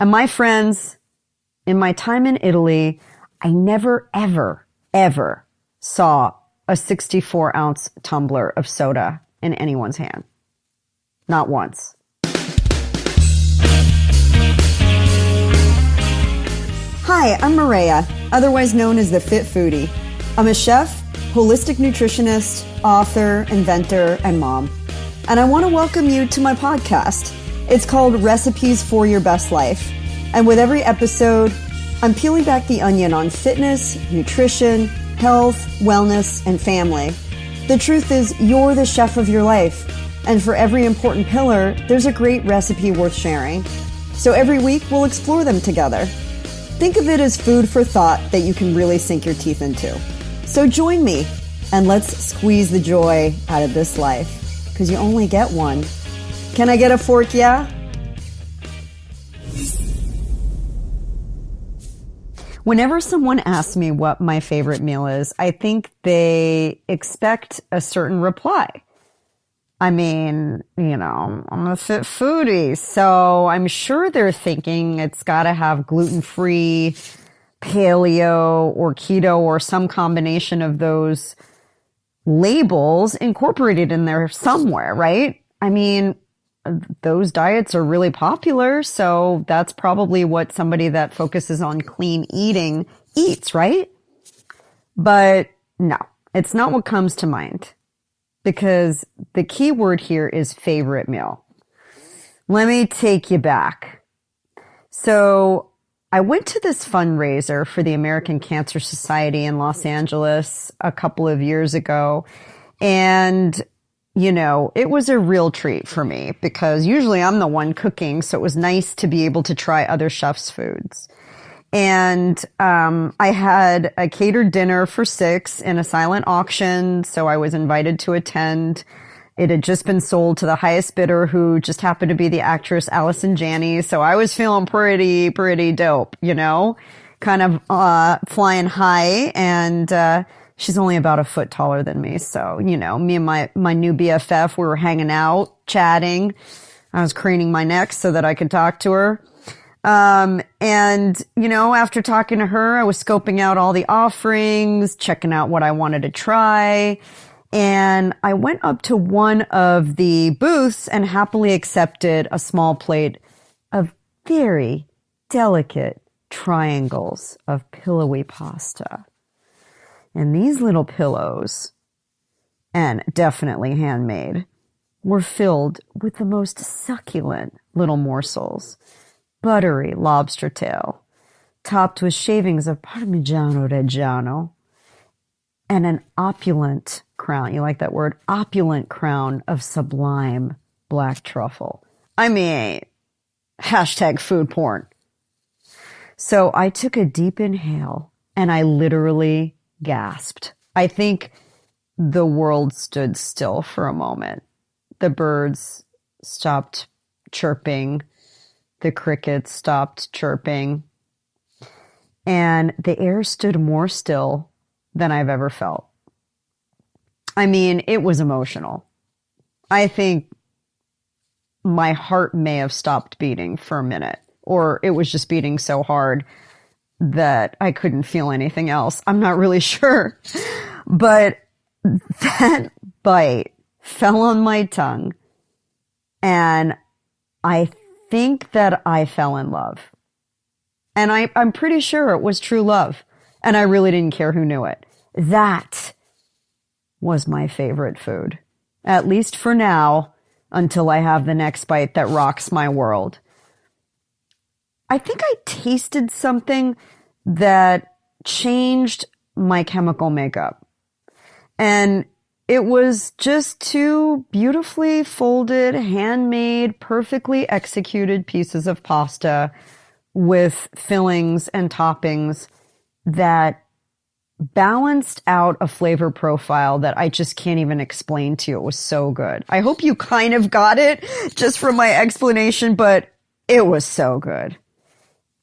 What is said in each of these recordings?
And my friends, in my time in Italy, I never, ever, ever saw a 64-ounce tumbler of soda in anyone's hand. Not once. Hi, I'm Mareya, otherwise known as the Fit Foodie. I'm a chef, holistic nutritionist, author, inventor, and mom. And I want to welcome you to my podcast. It's called Recipes for Your Best Life. And with every episode, I'm peeling back the onion on fitness, nutrition, health, wellness, and family. The truth is, you're the chef of your life. And for every important pillar, there's a great recipe worth sharing. So every week, we'll explore them together. Think of it as food for thought that you can really sink your teeth into. So join me, and let's squeeze the joy out of this life, because you only get one. Can I get a fork, yeah? Whenever someone asks me what my favorite meal is, I think they expect a certain reply. I mean, I'm a fit foodie, so I'm sure they're thinking it's got to have gluten-free, paleo, or keto, or some combination of those labels incorporated in there somewhere, right? I mean, those diets are really popular, so that's probably what somebody that focuses on clean eating eats, right? But no, it's not what comes to mind, because the key word here is favorite meal. Let me take you back. So I went to this fundraiser for the American Cancer Society in Los Angeles a couple of years ago, and it was a real treat for me because usually I'm the one cooking. So it was nice to be able to try other chefs' foods. And, I had a catered dinner for 6 in a silent auction. So I was invited to attend. It had just been sold to the highest bidder, who just happened to be the actress Allison Janney. So I was feeling pretty dope, kind of, flying high, and, she's only about a foot taller than me. So, me and my new BFF, we were hanging out, chatting. I was craning my neck so that I could talk to her. After talking to her, I was scoping out all the offerings, checking out what I wanted to try. And I went up to one of the booths and happily accepted a small plate of very delicate triangles of pillowy pasta. And these little pillows, and definitely handmade, were filled with the most succulent little morsels. Buttery lobster tail, topped with shavings of Parmigiano Reggiano, and an opulent crown. You like that word? Opulent crown of sublime black truffle. I mean, hashtag food porn. So I took a deep inhale, and I literally gasped. I think the world stood still for a moment. The birds stopped chirping. The crickets stopped chirping. And the air stood more still than I've ever felt. I mean, it was emotional. I think my heart may have stopped beating for a minute, or it was just beating so hard that I couldn't feel anything else. I'm not really sure. But that bite fell on my tongue, and I think that I fell in love. And I'm pretty sure it was true love, and I really didn't care who knew it. That was my favorite food, at least for now, until I have the next bite that rocks my world. I think I tasted something that changed my chemical makeup. And it was just 2 beautifully folded, handmade, perfectly executed pieces of pasta with fillings and toppings that balanced out a flavor profile that I just can't even explain to you. It was so good. I hope you kind of got it just from my explanation, but it was so good.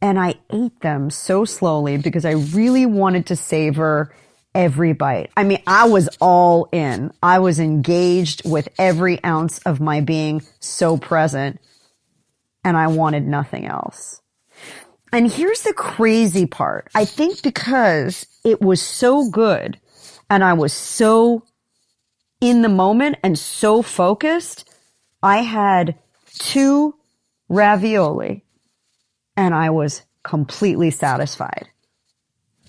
And I ate them so slowly because I really wanted to savor every bite. I mean, I was all in. I was engaged with every ounce of my being, so present, and I wanted nothing else. And here's the crazy part. I think because it was so good and I was so in the moment and so focused, I had 2 ravioli and I was completely satisfied.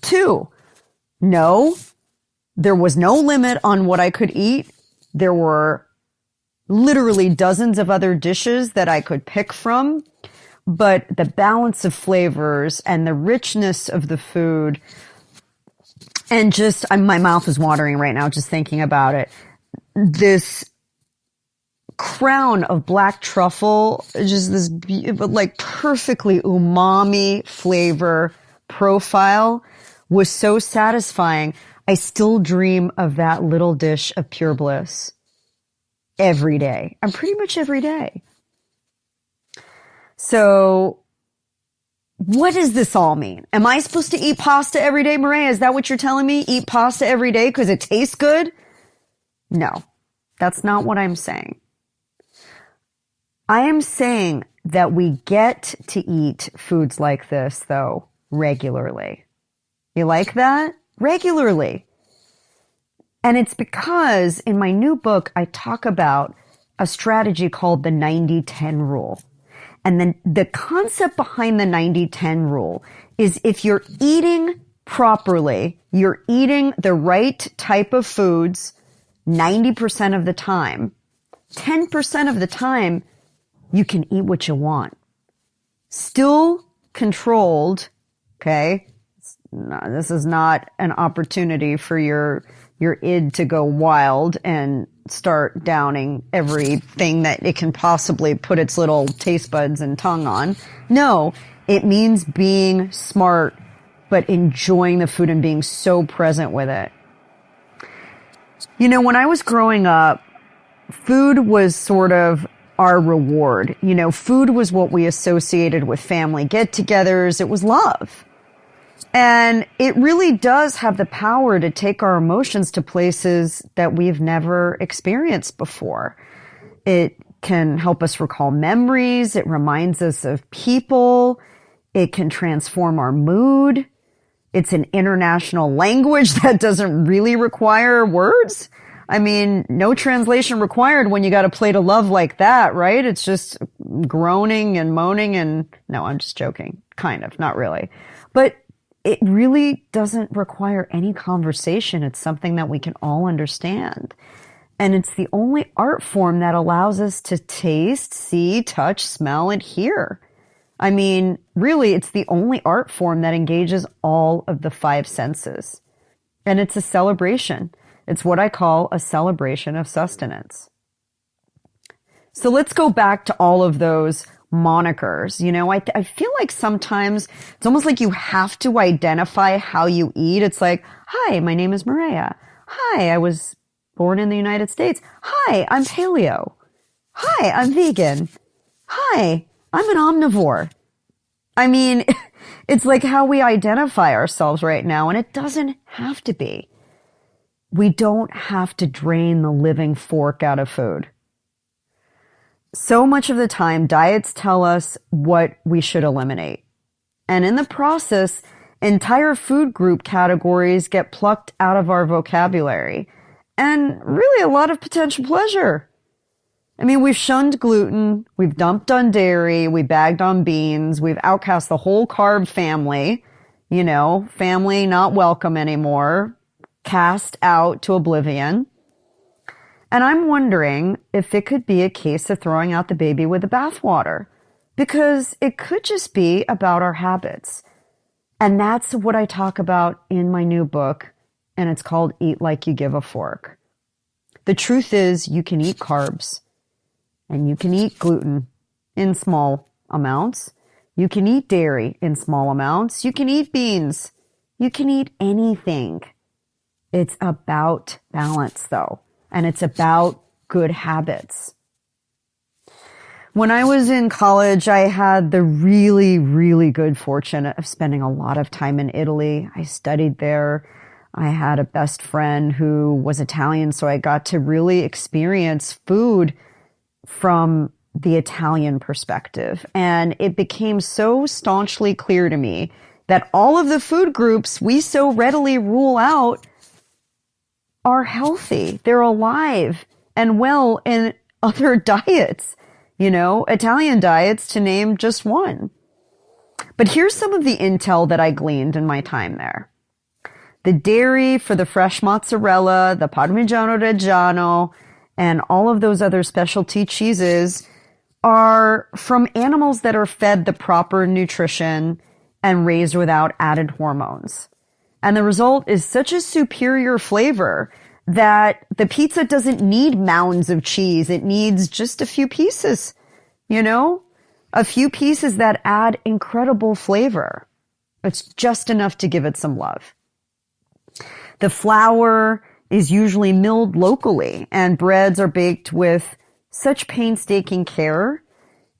2. No, there was no limit on what I could eat. There were literally dozens of other dishes that I could pick from, but the balance of flavors and the richness of the food, and just, my mouth is watering right now just thinking about it. This crown of black truffle, just this like perfectly umami flavor profile was so satisfying. I still dream of that little dish of pure bliss every day. I'm pretty much every day. So what does this all mean? Am I supposed to eat pasta every day, Mareya? Is that what you're telling me? Eat pasta every day because it tastes good? No, that's not what I'm saying. I am saying that we get to eat foods like this, though, regularly. You like that? Regularly. And it's because in my new book, I talk about a strategy called the 90-10 rule. And then the concept behind the 90-10 rule is if you're eating properly, you're eating the right type of foods 90% of the time, 10% of the time, you can eat what you want. Still controlled, okay? No, this is not an opportunity for your id to go wild and start downing everything that it can possibly put its little taste buds and tongue on. No, it means being smart, but enjoying the food and being so present with it. You know, when I was growing up, food was sort of our reward. You know, food was what we associated with family get-togethers. It was love. And it really does have the power to take our emotions to places that we've never experienced before. It can help us recall memories. It reminds us of people. It can transform our mood. It's an international language that doesn't really require words. I mean, no translation required when you got a plate of love like that, right? It's just groaning and moaning and no, I'm just joking. Kind of, not really. But it really doesn't require any conversation. It's something that we can all understand. And it's the only art form that allows us to taste, see, touch, smell, and hear. I mean, really, it's the only art form that engages all of the 5 senses. And it's a celebration. It's what I call a celebration of sustenance. So let's go back to all of those monikers. You know, I feel like sometimes it's almost like you have to identify how you eat. It's like, hi, my name is Mareya. Hi, I was born in the United States. Hi, I'm paleo. Hi, I'm vegan. Hi, I'm an omnivore. I mean, it's like how we identify ourselves right now, and it doesn't have to be. We don't have to drain the living fork out of food. So much of the time, diets tell us what we should eliminate. And in the process, entire food group categories get plucked out of our vocabulary. And really a lot of potential pleasure. I mean, we've shunned gluten, we've dumped on dairy, we bagged on beans, we've outcast the whole carb family, you know, family not welcome anymore, cast out to oblivion. And I'm wondering if it could be a case of throwing out the baby with the bathwater, because it could just be about our habits. And that's what I talk about in my new book, and it's called Eat Like You Give a Fork. The truth is you can eat carbs, and you can eat gluten in small amounts. You can eat dairy in small amounts. You can eat beans. You can eat anything. It's about balance, though. And it's about good habits. When I was in college, I had the really, really good fortune of spending a lot of time in Italy. I studied there. I had a best friend who was Italian, so I got to really experience food from the Italian perspective. And it became so staunchly clear to me that all of the food groups we so readily rule out are healthy. They're alive and well in other diets, Italian diets to name just one. But here's some of the intel that I gleaned in my time there. The dairy for the fresh mozzarella, the Parmigiano Reggiano, and all of those other specialty cheeses are from animals that are fed the proper nutrition and raised without added hormones. And the result is such a superior flavor that the pizza doesn't need mounds of cheese. It needs just a few pieces, a few pieces that add incredible flavor. It's just enough to give it some love. The flour is usually milled locally, and breads are baked with such painstaking care,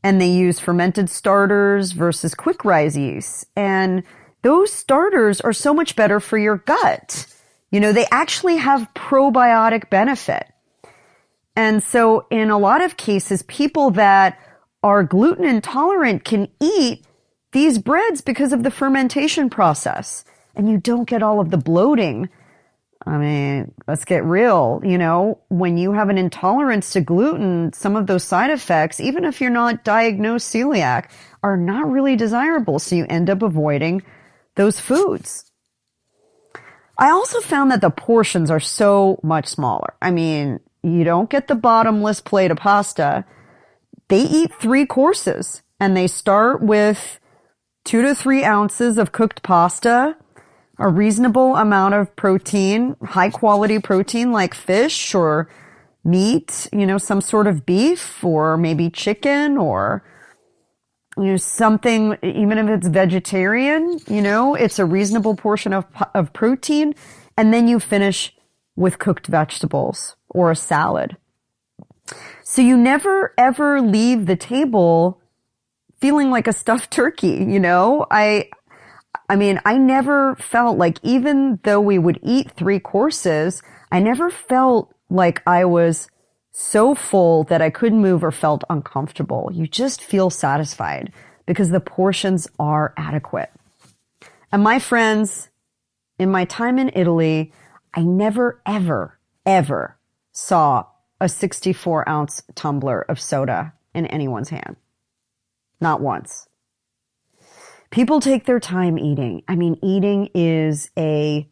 and they use fermented starters versus quick rise yeast. And those starters are so much better for your gut. They actually have probiotic benefit. And so in a lot of cases, people that are gluten intolerant can eat these breads because of the fermentation process, and you don't get all of the bloating. I mean, let's get real. When you have an intolerance to gluten, some of those side effects, even if you're not diagnosed celiac, are not really desirable. So you end up avoiding those foods. I also found that the portions are so much smaller. I mean, you don't get the bottomless plate of pasta. They eat 3 courses, and they start with 2 to 3 ounces of cooked pasta, a reasonable amount of protein, high quality protein like fish or meat, some sort of beef or maybe chicken or, something, even if it's vegetarian, it's a reasonable portion of protein. And then you finish with cooked vegetables or a salad. So you never ever leave the table feeling like a stuffed turkey, I never felt like, even though we would eat 3 courses, I never felt like I was so full that I couldn't move or felt uncomfortable. You just feel satisfied because the portions are adequate. And my friends, in my time in Italy, I never, ever, ever saw a 64-ounce tumbler of soda in anyone's hand. Not once. People take their time eating. I mean, eating is a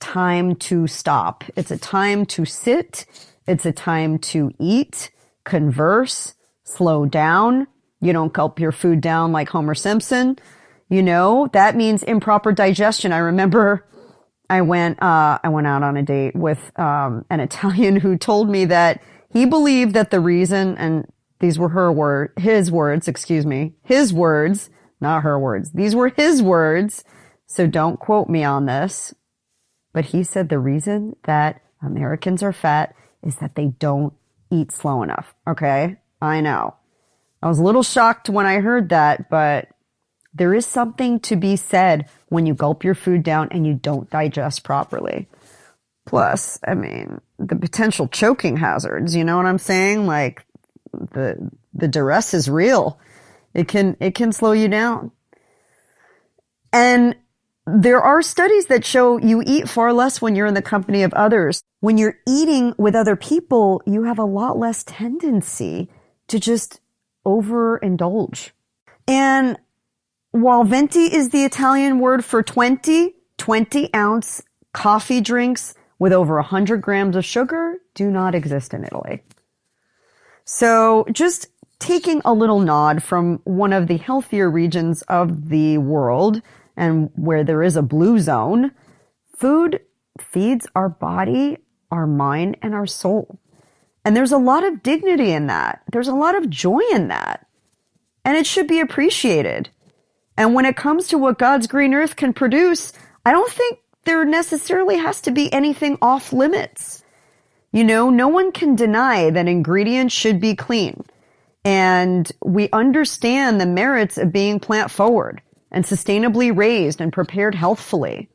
time to stop. It's a time to sit. It's a time to eat, converse, slow down. You don't gulp your food down like Homer Simpson. That means improper digestion. I remember I went out on a date with an Italian who told me that he believed that the reason, and these were his words, not her words. These were his words, so don't quote me on this. But he said the reason that Americans are fat is that they don't eat slow enough. Okay? I know. I was a little shocked when I heard that, but there is something to be said when you gulp your food down and you don't digest properly. Plus, the potential choking hazards, you know what I'm saying? Like, the duress is real. It can slow you down. And there are studies that show you eat far less when you're in the company of others. When you're eating with other people, you have a lot less tendency to just overindulge. And while venti is the Italian word for 20-ounce coffee drinks with over 100 grams of sugar do not exist in Italy. So just taking a little nod from one of the healthier regions of the world and where there is a blue zone, food feeds our body, our mind, and our soul. And there's a lot of dignity in that. There's a lot of joy in that. And it should be appreciated. And when it comes to what God's green earth can produce, I don't think there necessarily has to be anything off limits. No one can deny that ingredients should be clean. And we understand the merits of being plant forward and sustainably raised and prepared healthfully.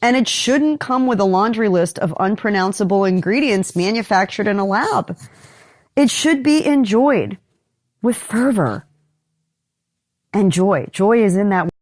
And it shouldn't come with a laundry list of unpronounceable ingredients manufactured in a lab. It should be enjoyed. with fervor and joy. Joy is in that